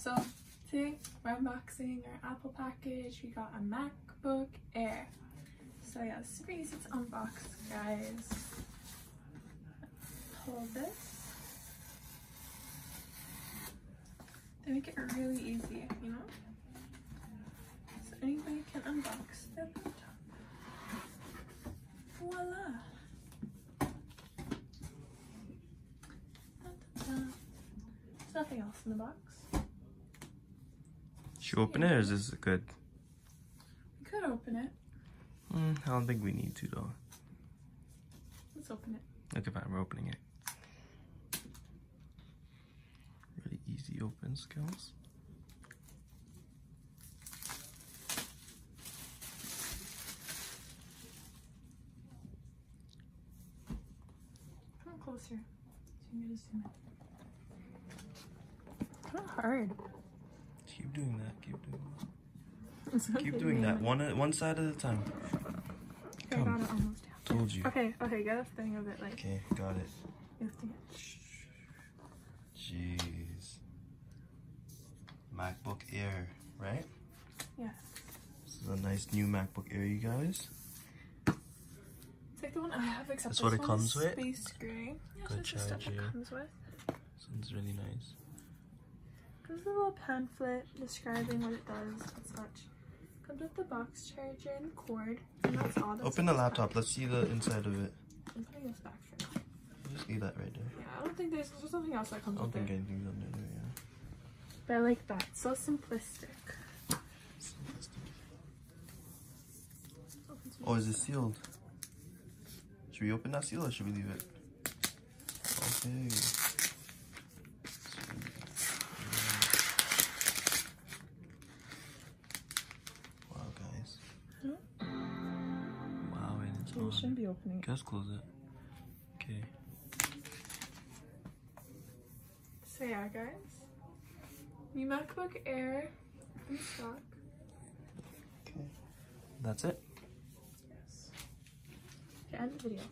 So today we're unboxing our Apple package. We got a MacBook Air. So yeah, it's super easy to unbox, guys. Hold this. They make it really easy, you know? So anybody can unbox their laptop. Voila! There's nothing else in the box. Should we open it or is this good? We could open it. I don't think we need to though. Let's open it. Okay, fine, we're opening it. Really easy open skills. Come closer so you can get a zoom in. Kind of hard. Keep doing that, keep doing that. Keep Keep doing that, one side at a time. Okay, I got it almost down. Told you. Okay, get a thing of it, like. Okay, got it. Lifting it. Jeez. MacBook Air, right? Yes. This is a nice new MacBook Air, you guys. It's like the one I have, except That's this what it one comes is with? space gray. Yeah, Good that's the stuff charger. it comes with. Sounds really nice. There's a little pamphlet describing what it does and such. Comes with the box charger and cord, and that's all. That's Open the laptop, let's see the inside of it. I'm putting this back for now. Just leave that right there. Yeah, I don't think there's something else that comes I don't with think it. anything's under there, yeah. But I like that. So simplistic. Oh, is it sealed? Should we open that seal or should we leave it? Okay. Wow, guys. Wow, and it's You on. shouldn't be opening it. Just close it. Okay. So yeah, guys. New MacBook Air in stock. Okay. That's it? Yes. Okay, end the video.